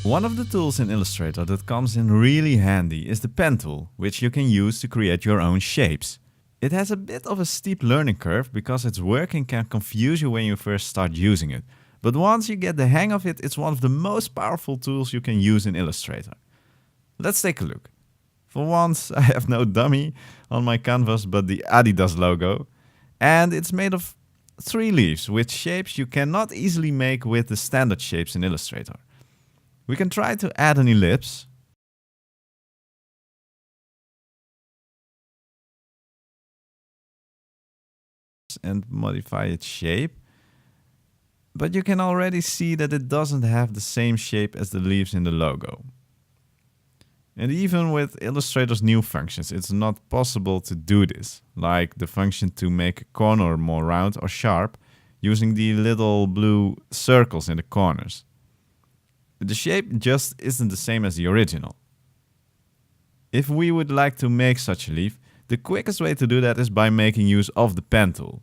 One of the tools in Illustrator that comes in really handy is the pen tool, which you can use to create your own shapes. It has a bit of a steep learning curve because its working can confuse you when you first start using it. But once you get the hang of it, it's one of the most powerful tools you can use in Illustrator. Let's take a look. For once, I have no dummy on my canvas but the Adidas logo, and it's made of 3 leaves with shapes you cannot easily make with the standard shapes in Illustrator. We can try to add an ellipse. And modify its shape. But you can already see that it doesn't have the same shape as the leaves in the logo. And even with Illustrator's new functions, it's not possible to do this, like the function to make a corner more round or sharp using the little blue circles in the corners. The shape just isn't the same as the original. If we would like to make such a leaf, the quickest way to do that is by making use of the pen tool.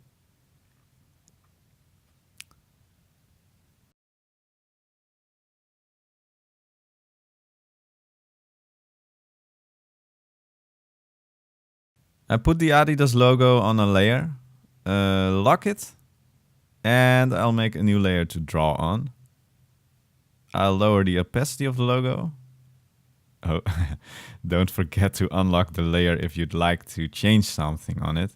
I put the Adidas logo on a layer, lock it, and I'll make a new layer to draw on. I'll lower the opacity of the logo. Oh, don't forget to unlock the layer if you'd like to change something on it.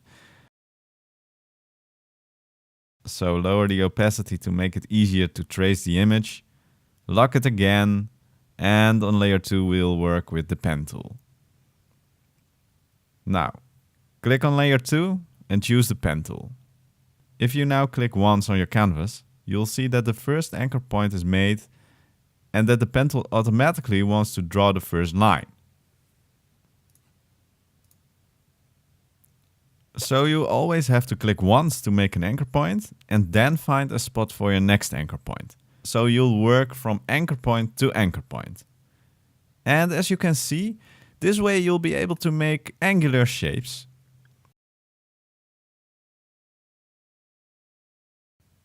So lower the opacity to make it easier to trace the image. Lock it again, and on layer 2 we'll work with the pen tool. Now, click on layer 2 and choose the pen tool. If you now click once on your canvas, you'll see that the first anchor point is made and that the pen tool automatically wants to draw the first line. So you always have to click once to make an anchor point and then find a spot for your next anchor point. So you'll work from anchor point to anchor point. And as you can see, this way you'll be able to make angular shapes.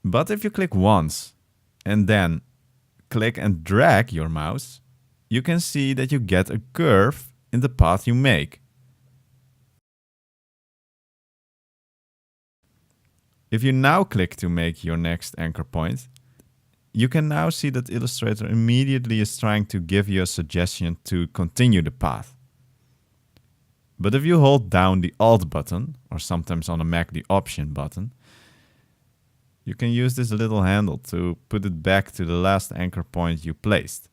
But if you click once and then click and drag your mouse, you can see that you get a curve in the path you make. If you now click to make your next anchor point, you can now see that Illustrator immediately is trying to give you a suggestion to continue the path. But if you hold down the Alt button, or sometimes on a Mac the Option button, you can use this little handle to put it back to the last anchor point you placed.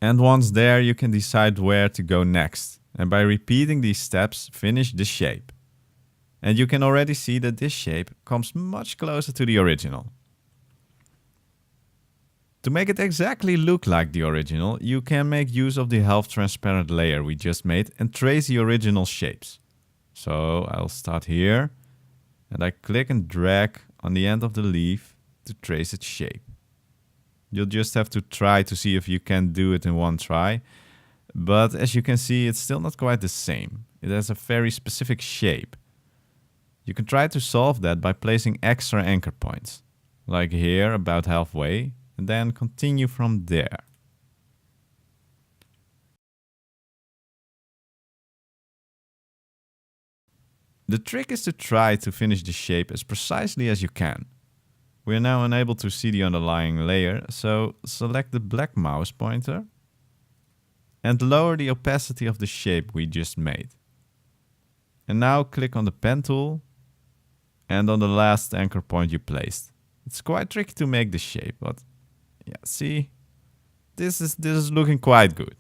And once there, you can decide where to go next. And by repeating these steps, finish the shape. And you can already see that this shape comes much closer to the original. To make it exactly look like the original, you can make use of the half-transparent layer we just made and trace the original shapes. So I'll start here, and I click and drag on the end of the leaf to trace its shape. You'll just have to try to see if you can do it in one try, but as you can see, it's still not quite the same. It has a very specific shape. You can try to solve that by placing extra anchor points, like here about halfway, and then continue from there. The trick is to try to finish the shape as precisely as you can. We are now unable to see the underlying layer, so select the black mouse pointer and lower the opacity of the shape we just made. And now click on the pen tool and on the last anchor point you placed. It's quite tricky to make the shape, but yeah, see, this is looking quite good.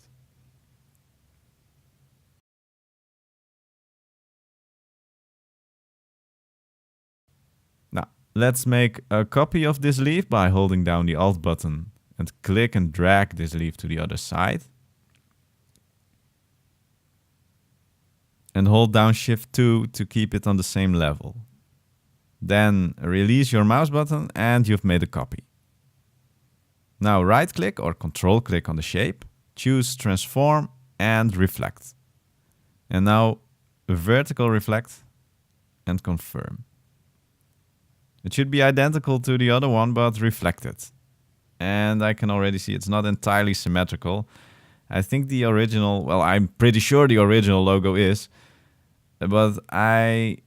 Now, let's make a copy of this leaf by holding down the Alt button and click and drag this leaf to the other side. And hold down Shift 2 to keep it on the same level. Then release your mouse button and you've made a copy. Now right click or control click on the shape, choose transform and reflect. And now vertical reflect and confirm. It should be identical to the other one but reflected. And I can already see it's not entirely symmetrical. I think the original, well, I'm pretty sure the original logo is, but I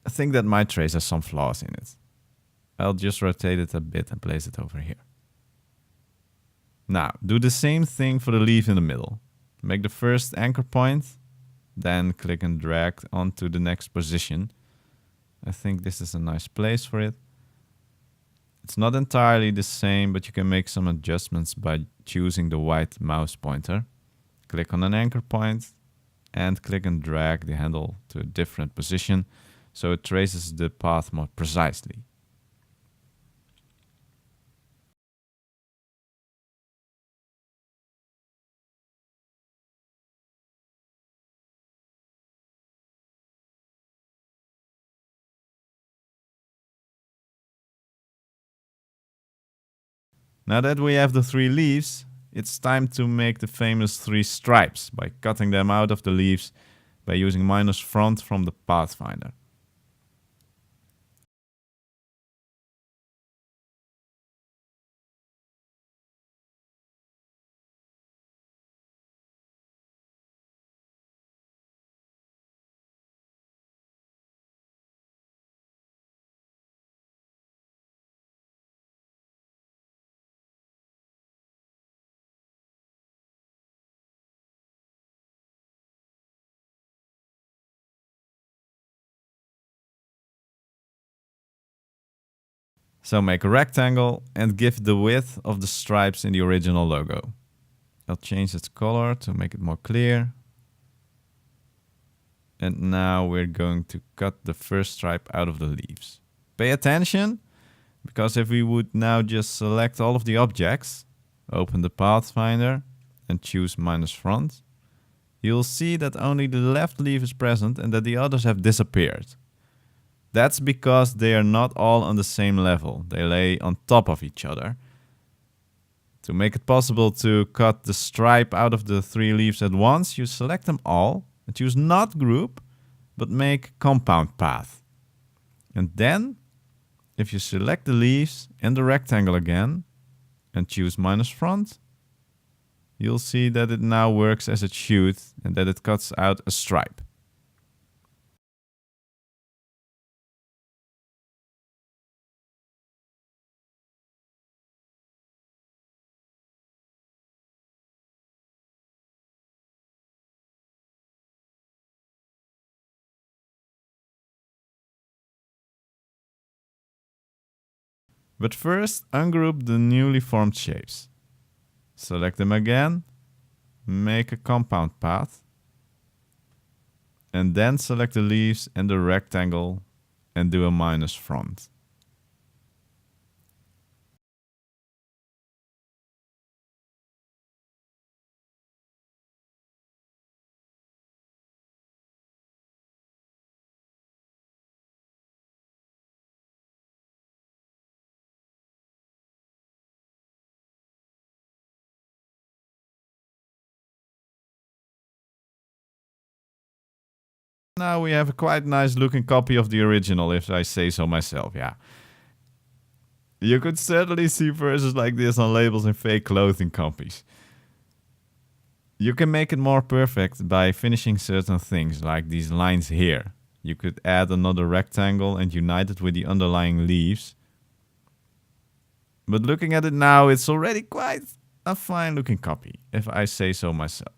think that my trace has some flaws in it. I'll just rotate it a bit and place it over here. Now, do the same thing for the leaf in the middle. Make the first anchor point, then click and drag onto the next position. I think this is a nice place for it. It's not entirely the same, but you can make some adjustments by choosing the white mouse pointer. Click on an anchor point and click and drag the handle to a different position so it traces the path more precisely. Now that we have the 3 leaves, it's time to make the famous 3 stripes by cutting them out of the leaves by using -front from the Pathfinder. So make a rectangle and give the width of the stripes in the original logo. I'll change its color to make it more clear. And now we're going to cut the first stripe out of the leaves. Pay attention, because if we would now just select all of the objects, open the Pathfinder and choose -front, you'll see that only the left leaf is present and that the others have disappeared. That's because they are not all on the same level. They lay on top of each other. To make it possible to cut the stripe out of the 3 leaves at once, you select them all and choose not group, but make compound path. And then, if you select the leaves and the rectangle again and choose -front, you'll see that it now works as it should and that it cuts out a stripe. But first, ungroup the newly formed shapes. Select them again, make a compound path, and then select the leaves and the rectangle and do a -front. Now we have a quite nice looking copy of the original, if I say so myself, yeah. You could certainly see versions like this on labels in fake clothing companies. You can make it more perfect by finishing certain things, like these lines here. You could add another rectangle and unite it with the underlying leaves. But looking at it now, it's already quite a fine looking copy, if I say so myself.